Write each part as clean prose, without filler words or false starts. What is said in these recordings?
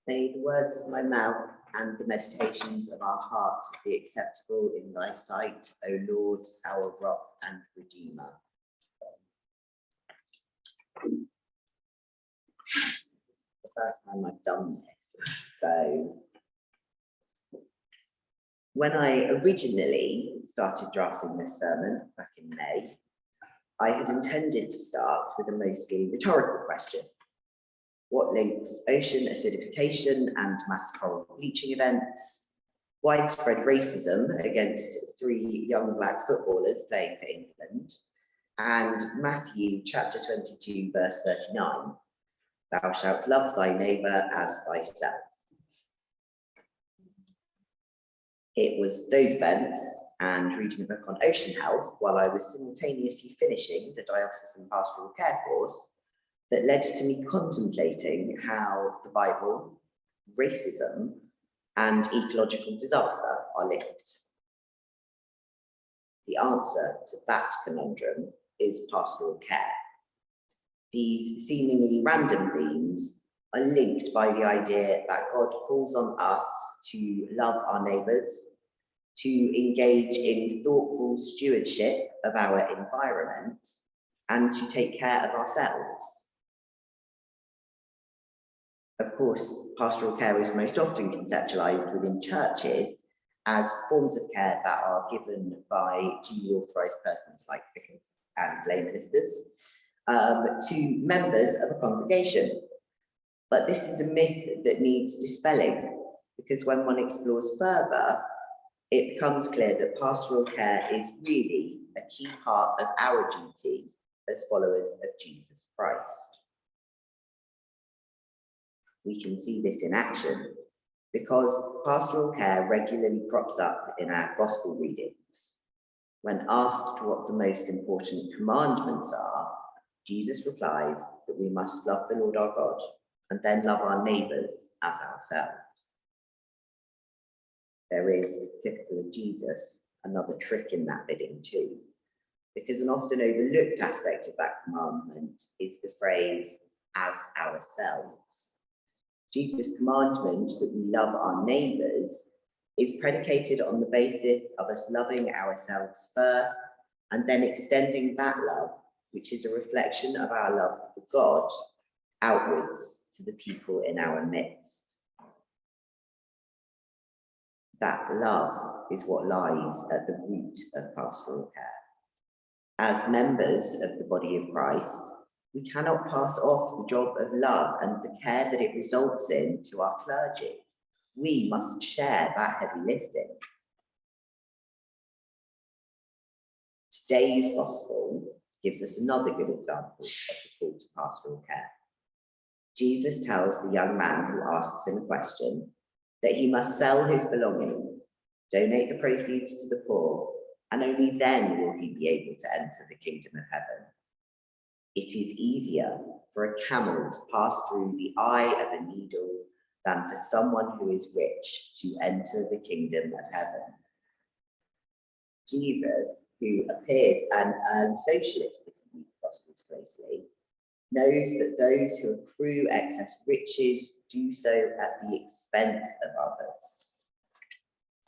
May the words of my mouth and the meditations of our heart be acceptable in thy sight, O Lord, our rock and redeemer. It's the first time I've done this. So when I originally started drafting this sermon back in May, I had intended to start with a mostly rhetorical question. What links ocean acidification and mass coral bleaching events, widespread racism against 3 young black footballers playing for England, and Matthew chapter 22, verse 39, thou shalt love thy neighbour as thyself. It was those events and reading a book on ocean health while I was simultaneously finishing the diocesan pastoral care course that led to me contemplating how the Bible, racism, and ecological disaster are linked. The answer to that conundrum is pastoral care. These seemingly random themes are linked by the idea that God calls on us to love our neighbours, to engage in thoughtful stewardship of our environment, and to take care of ourselves. Of course, pastoral care is most often conceptualised within churches as forms of care that are given by duly authorised persons like vicars and lay ministers to members of a congregation. But this is a myth that needs dispelling, because when one explores further, it becomes clear that pastoral care is really a key part of our duty as followers of Jesus Christ. We can see this in action because pastoral care regularly crops up in our gospel readings. When asked what the most important commandments are, Jesus replies that we must love the Lord our God and then love our neighbours as ourselves. There is, typical of Jesus, another trick in that bidding too, because an often overlooked aspect of that commandment is the phrase, as ourselves. Jesus' commandment that we love our neighbours is predicated on the basis of us loving ourselves first and then extending that love, which is a reflection of our love for God, outwards to the people in our midst. That love is what lies at the root of pastoral care. As members of the body of Christ, we cannot pass off the job of love and the care that it results in to our clergy. We must share that heavy lifting. Today's gospel gives us another good example of the call to pastoral care. Jesus tells the young man who asks him a question that he must sell his belongings, donate the proceeds to the poor, and only then will he be able to enter the kingdom of heaven. It is easier for a camel to pass through the eye of a needle than for someone who is rich to enter the kingdom of heaven. Jesus, who appeared an early socialist if you read the Gospels closely, knows that those who accrue excess riches do so at the expense of others.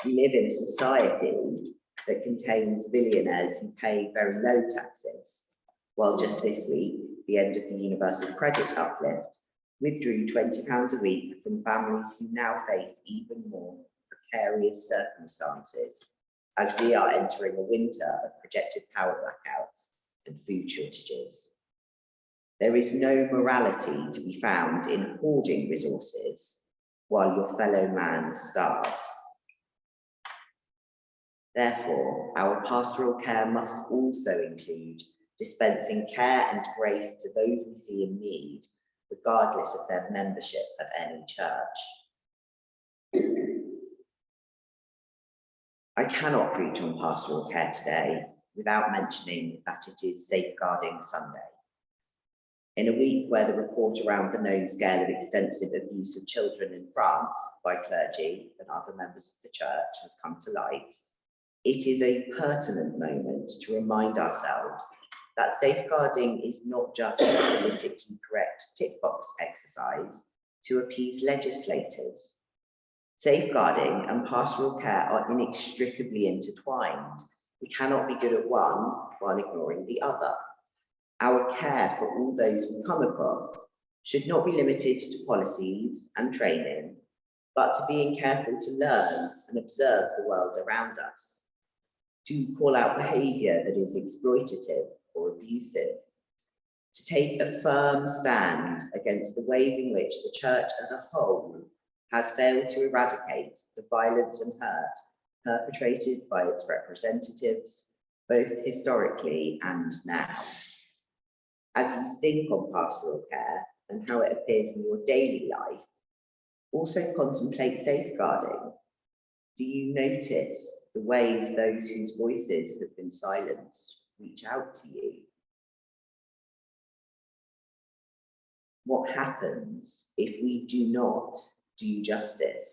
We live in a society that contains billionaires who pay very low taxes. Well, just this week, the end of the universal credit uplift withdrew £20 a week from families who now face even more precarious circumstances as we are entering a winter of projected power blackouts and food shortages. There is no morality to be found in hoarding resources while your fellow man starves. Therefore, our pastoral care must also include dispensing care and grace to those we see in need, regardless of their membership of any church. I cannot preach on pastoral care today without mentioning that it is Safeguarding Sunday. In a week where the report around the known scale of extensive abuse of children in France by clergy and other members of the church has come to light, it is a pertinent moment to remind ourselves that safeguarding is not just a politically correct tick box exercise to appease legislators. Safeguarding and pastoral care are inextricably intertwined. We cannot be good at one while ignoring the other. Our care for all those we come across should not be limited to policies and training, but to being careful to learn and observe the world around us, to call out behaviour that is exploitative or abusive, to take a firm stand against the ways in which the church as a whole has failed to eradicate the violence and hurt perpetrated by its representatives, both historically and now. As you think on pastoral care and how it appears in your daily life, also contemplate safeguarding. Do you notice the ways those whose voices have been silenced reach out to you? What happens if we do not do justice,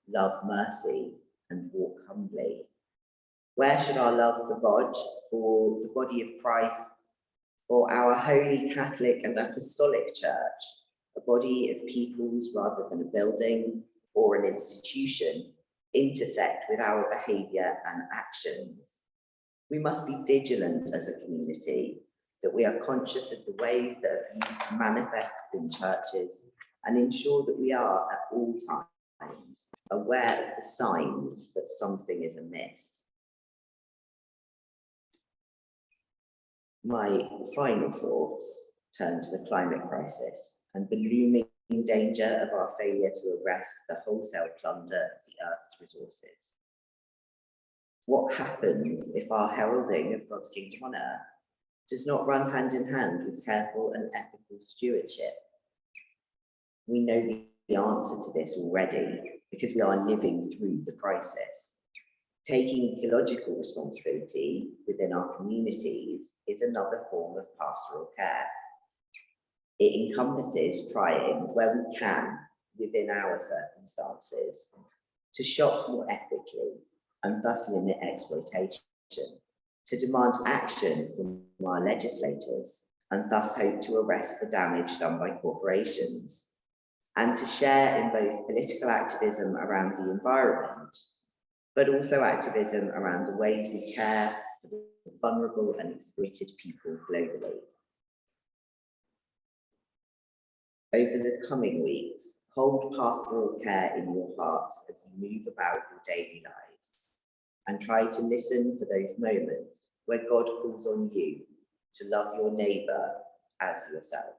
love mercy, and walk humbly? Where should our love for God, for the body of Christ, for our holy Catholic and Apostolic Church, a body of peoples rather than a building or an institution, intersect with our behaviour and actions? We must be vigilant as a community, that we are conscious of the ways that abuse manifests in churches, and ensure that we are at all times aware of the signs that something is amiss. My final thoughts turn to the climate crisis and the looming danger of our failure to arrest the wholesale plunder of the Earth's resources. What happens if our heralding of God's kingdom on earth does not run hand in hand with careful and ethical stewardship? We know the answer to this already because we are living through the crisis. Taking ecological responsibility within our communities is another form of pastoral care. It encompasses trying, where we can, within our circumstances, to shop more ethically and thus limit exploitation, to demand action from our legislators and thus hope to arrest the damage done by corporations, and to share in both political activism around the environment, but also activism around the ways we care for the vulnerable and exploited people globally. Over the coming weeks, hold pastoral care in your hearts as you move about your daily lives, and try to listen for those moments where God calls on you to love your neighbour as yourself.